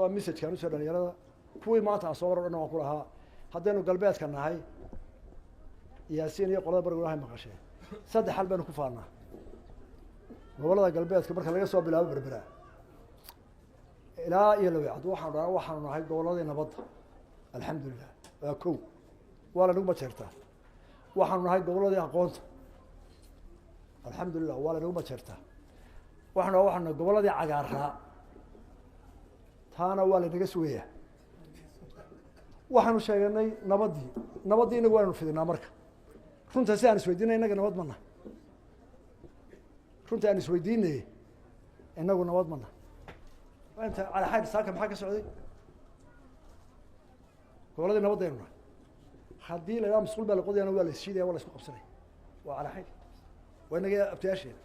waa message kan u soo dhalinyarada kuwii maanta aan soo waran oo ku lahaa haddaynu galbeedka nahay yaasiin iyo qolada bariga waxay maqasheen saddex hal baynu ku faanaa gobolada galbeedka marka laga soo bilaabo berbera ilaa iyo laweecad waxaanu nahay goboladii nabadda alxamdulilah waa kow waa lanagu majeertaa waxaanu nahay goboladii aqoonta alxamdulilah waa lanagu majeertaa waxaanu nahay goboladii cagaaraa taana waa lanaga sugayaa waxaanu sheeganay nabaddii inagu waanu fidinaa marka runta si aan isweydiinay innaga nabad mana runta aan isweydiinay inagu nabad mana inta cala xayd saaka maxaa ka socday goboladii nabadaynu nahay haddii la yidhaha masquul baa la qodayana waa la ishiidaya waa la isku qabsanay waa cala xayd waa inaga abtiyaasheeda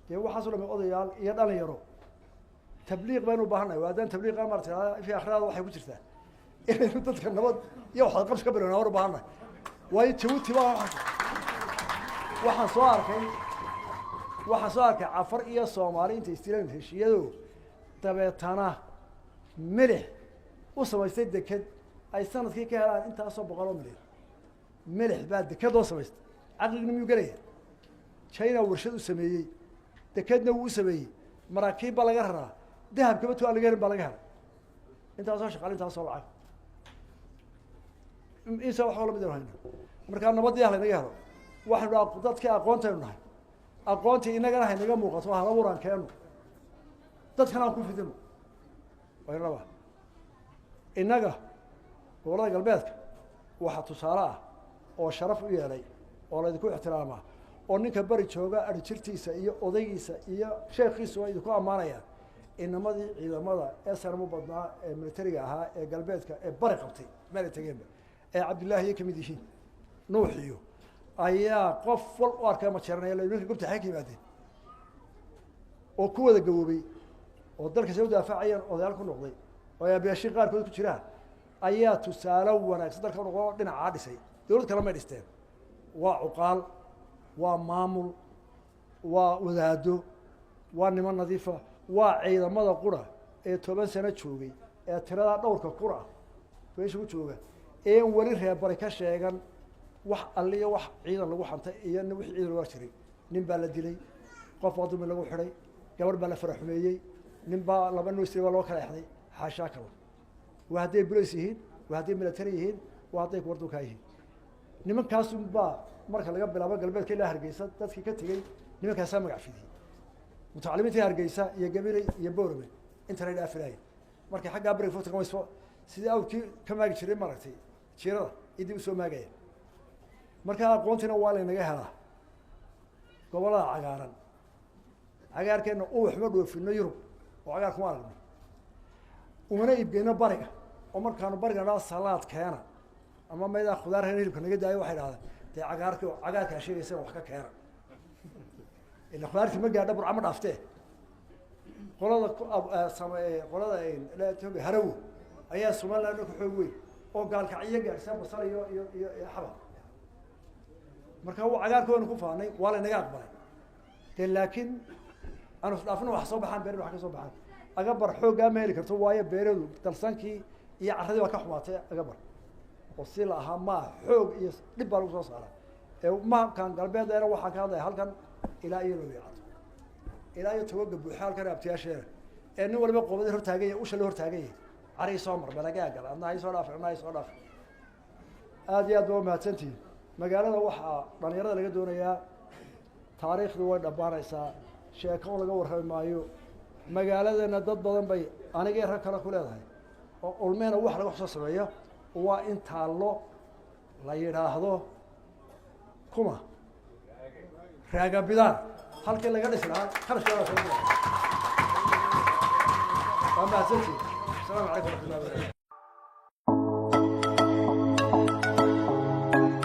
dee waxaasoo dhame odayaal iyo dhalinyaro tabliiq baynu ubaahannahay waa haddaan tabliiqa maarata fi akhirada waxay ku jirtaa inaynu dadka nabad iyo waxaad qabsi ka bilowna waan ubaahannahay waayo jabuuti baa waxaan soo arkay cafar iyo soomaali intay istilaan heshiiyado dabeetana milix u samaystay deked ay sanadkii ka helaan intaasoo boqoloo milyan milix baa dekedoo samaystay caqligna miyuu gelaya china warshad u sameeyey dekedna wuu u sameeyey maraakiib baa laga raraa dahabkaba tu aan laga helin baa laga helay intaasoo shaqaale intaasoo lacag insa wax lamid aynu hayno markaa nabaddii ah laynaga helo waxaynu dhaa dadkii aqoontaynu nahay aqoontii inagana haynaga muuqato halabuuraan keeno dadkana aan ku fidino waynaba innaga gobolada galbeedka waxaa tusaale ah oo sharaf u yeelay oo laydinku ixtiraamaa oo ninka bari jooga adhijirtiisa iyo odaygiisa iyo sheekhiisa waa idinku ammaanayaan inamadii ciidamada ee sanam u badnaa ee militariga ahaa ee galbeedka ee bari qabtay meelay tageenba ee cabdillaahiyo kamid yihiin nuuxiyo ayaa qof wal u arkay majeeranaya ninka gobta xay ka yimaadeen oo ku wada gaboobay oo dalkasi u daafacayeen odayaal ku noqday oo aabiyaashiin qaarkood ku jiraan ayaa tusaale wanaagsan dalka noqdo dhinacaa dhisay dawlad kale may dhisteen waa cuqaal waa maamul waa wadaado waa niman nadiifa waa ciidamada qura ee 10 sano joogay ee tirada dhowrka qura meesha ku jooga een wali reebari ka sheegan wax alliyo wax ciidan lagu xantay iyo wix ciidan loo jiray nin baa la dilay qof waddo lagu xiray gabar baa la faraxmeeyay nin baa laba nuusri waa loo kala xday xaasha kale waa haday police yihiin waa haday military yihiin waa haday wardu ka yihiin nimankaas baa marka laga bilaabo galbeedka ilaa Hargeysa dadkii ka tagay nimankaas magac fidiyay mutacalimiinta Hargeysa iyo Gabiley iyo Boorame inta la dhaafilay marka xagga bari foto kama soo sidii awkii ka maagi jiray maragtay jirada idii u soo maagay marka aqoontina waa la inaga helaa gobolada cagaarkeena oo waxba dhoofino Yurub oo cagaar kuma aragno umana iibgeeno bariga oo markaanu bariga dhaa salaad keena ama meeda khudaar hilibka naga daayo waxay dhahdeen dee cagaarka sheegaysa wax ka keena ila khudaarti ma gaadho burcama dhaaftee qolada la tooga haraw ayaa Soomaaliland ku xoog weyn oo gaalka ciyaga gaarsan basal iyo xabad marka uu cagaarkoona ku faanay waa la inaga aqbalay laakiin aanu dhaafno wax soo baxaan beer wax ka soo baxaan aga bar xooga ma heli karto waayo beeradu dalsankii iyo carradii waa ka xumaatay aga bar oo si la aha ma xoog iyo dib baa lagu soo saaray ee ma kan galbeedna waxa ka hadlay halkan ilaa iyo laweecad ilaa iyo tawaga buuxa halkan abtiyaasheena ee nin walba qoobada hor taagay u shal hor taagay cari soo mar balaga gal adna ay soo dhaaf aad iyo aad baa mahadsantiin magaalada waxa dhalinyarada laga doonayaa taariikhdu way dhabaanaysaa sheeko laga warrami maayo magaaladana dad badan bay aniga rag kale ku leedahay oo ulmeena wax laga soo sameeyo waa in taalo la yiraahdo kuma raaga bidaan halkii laga dhisi lahaa qarashkooda soo waa mahadsantiin. Assalaamu calaykum warahmatullahi wabarakatuh.